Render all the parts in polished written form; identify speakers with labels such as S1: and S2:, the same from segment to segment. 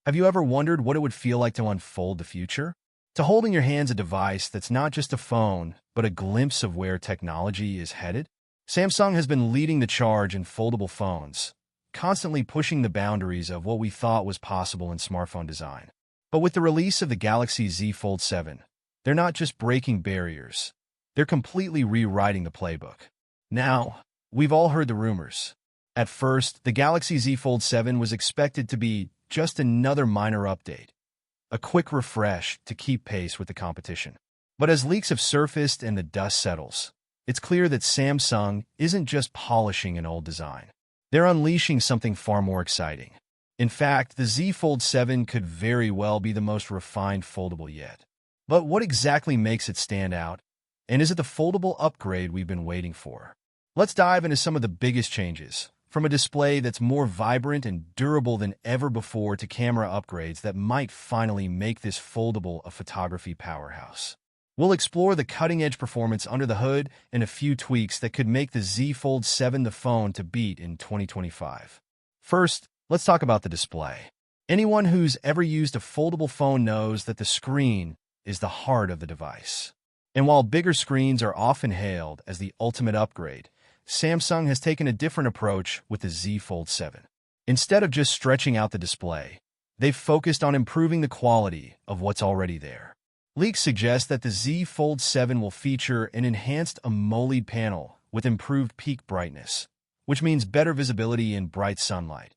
S1: Have you ever wondered what it would feel like to unfold the future? To hold in your hands a device that's not just a phone, but a glimpse of where technology is headed? Samsung has been leading the charge in foldable phones, constantly pushing the boundaries of what we thought was possible in smartphone design. But with the release of the Galaxy Z Fold 7, they're not just breaking barriers, they're completely rewriting the playbook. Now, we've all heard the rumors. At first, the Galaxy Z Fold 7 was expected to be just another minor update, a quick refresh to keep pace with the competition. But as leaks have surfaced and the dust settles, it's clear that Samsung isn't just polishing an old design. They're unleashing something far more exciting. In fact, the Z Fold 7 could very well be the most refined foldable yet. But what exactly makes it stand out? And is it the foldable upgrade we've been waiting for? Let's dive into some of the biggest changes, from a display that's more vibrant and durable than ever before to camera upgrades that might finally make this foldable a photography powerhouse. We'll explore the cutting-edge performance under the hood and a few tweaks that could make the Z Fold 7 the phone to beat in 2025. First, let's talk about the display. Anyone who's ever used a foldable phone knows that the screen is the heart of the device. And while bigger screens are often hailed as the ultimate upgrade, Samsung has taken a different approach with the Z Fold 7. Instead of just stretching out the display, they've focused on improving the quality of what's already there. Leaks suggest that the Z Fold 7 will feature an enhanced AMOLED panel with improved peak brightness, which means better visibility in bright sunlight,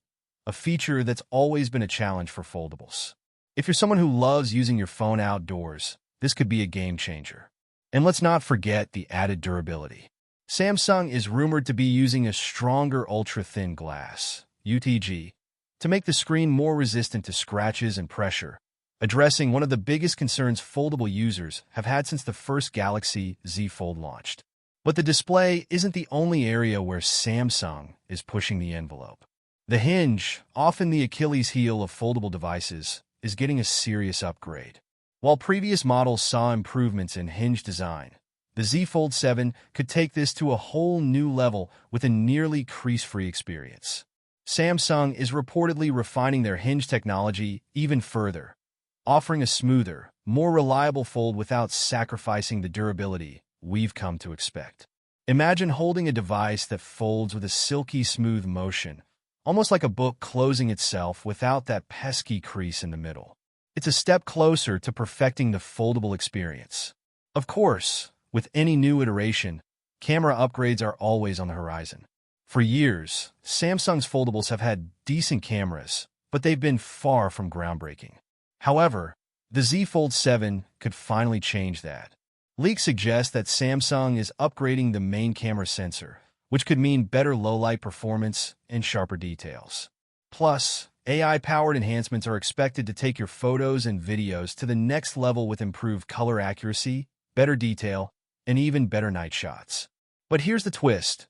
S1: a feature that's always been a challenge for foldables. If you're someone who loves using your phone outdoors, this could be a game changer. And let's not forget the added durability. Samsung is rumored to be using a stronger ultra-thin glass, UTG, to make the screen more resistant to scratches and pressure, addressing one of the biggest concerns foldable users have had since the first Galaxy Z Fold launched. But the display isn't the only area where Samsung is pushing the envelope. The Hinge, often the Achilles heel of foldable devices, is getting a serious upgrade. While previous models saw improvements in hinge design, the Z Fold 7 could take this to a whole new level with a nearly crease-free experience. Samsung is reportedly refining their hinge technology even further, offering a smoother, more reliable fold without sacrificing the durability we've come to expect. Imagine holding a device that folds with a silky smooth motion, almost like a book closing itself without that pesky crease in the middle. It's a step closer to perfecting the foldable experience. Of course, with any new iteration, camera upgrades are always on the horizon. For years, Samsung's foldables have had decent cameras, but they've been far from groundbreaking. However, the Z Fold 7 could finally change that. Leaks suggest that Samsung is upgrading the main camera sensor, which could mean better low-light performance and sharper details. Plus, AI-powered enhancements are expected to take your photos and videos to the next level with improved color accuracy, better detail, and even better night shots. But here's the twist.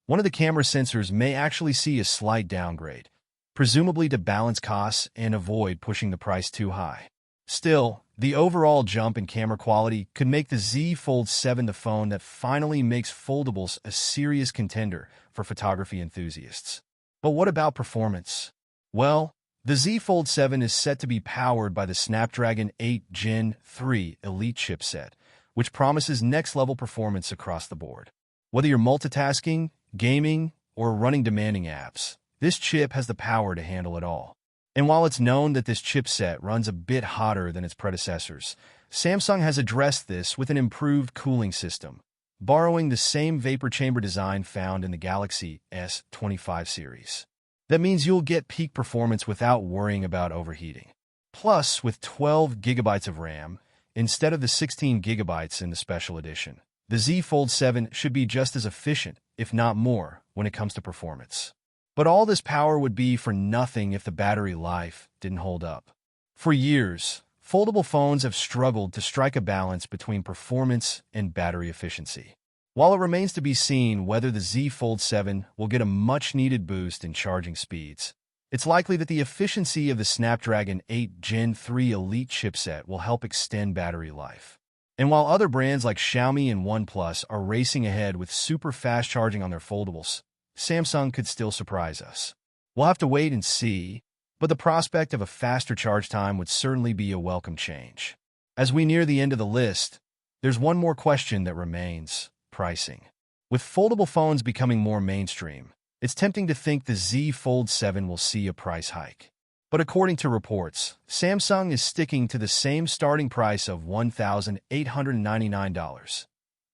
S1: One of the camera sensors may actually see a slight downgrade, presumably to balance costs and avoid pushing the price too high. Still, the overall jump in camera quality could make the Z Fold 7 the phone that finally makes foldables a serious contender for photography enthusiasts. But what about performance? Well, the Z Fold 7 is set to be powered by the Snapdragon 8 Gen 3 Elite chipset, which promises next-level performance across the board. Whether you're multitasking, gaming, or running demanding apps, this chip has the power to handle it all. And while it's known that this chipset runs a bit hotter than its predecessors, Samsung has addressed this with an improved cooling system, borrowing the same vapor chamber design found in the Galaxy S25 series. That means you'll get peak performance without worrying about overheating. Plus, with 12 gigabytes of RAM, instead of the 16 gigabytes in the special edition, the Z Fold 7 should be just as efficient, if not more, when it comes to performance. But all this power would be for nothing if the battery life didn't hold up. For years, foldable phones have struggled to strike a balance between performance and battery efficiency. While it remains to be seen whether the Z Fold 7 will get a much-needed boost in charging speeds, it's likely that the efficiency of the Snapdragon 8 Gen 3 Elite chipset will help extend battery life. And while other brands like Xiaomi and OnePlus are racing ahead with super fast charging on their foldables, Samsung could still surprise us. We'll have to wait and see, but the prospect of a faster charge time would certainly be a welcome change. As we near the end of the list, there's one more question that remains: pricing. With foldable phones becoming more mainstream, it's tempting to think the Z Fold 7 will see a price hike. But according to reports, Samsung is sticking to the same starting price of $1,899.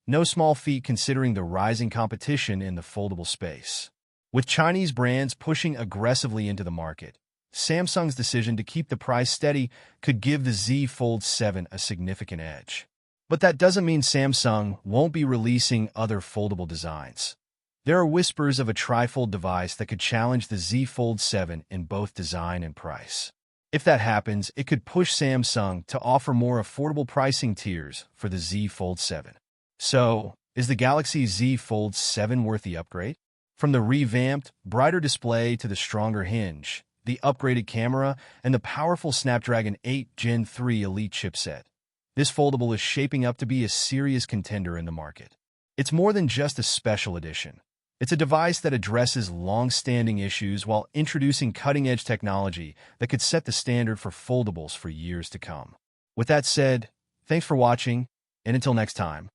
S1: No small feat considering the rising competition in the foldable space. With Chinese brands pushing aggressively into the market, Samsung's decision to keep the price steady could give the Z Fold 7 a significant edge. But that doesn't mean Samsung won't be releasing other foldable designs. There are whispers of a trifold device that could challenge the Z Fold 7 in both design and price. If that happens, it could push Samsung to offer more affordable pricing tiers for the Z Fold 7. So, is the Galaxy Z Fold 7 worth the upgrade? From the revamped, brighter display to the stronger hinge, the upgraded camera, and the powerful Snapdragon 8 Gen 3 Elite chipset, this foldable is shaping up to be a serious contender in the market. It's more than just a special edition. It's a device that addresses long-standing issues while introducing cutting-edge technology that could set the standard for foldables for years to come. With that said, thanks for watching, and until next time.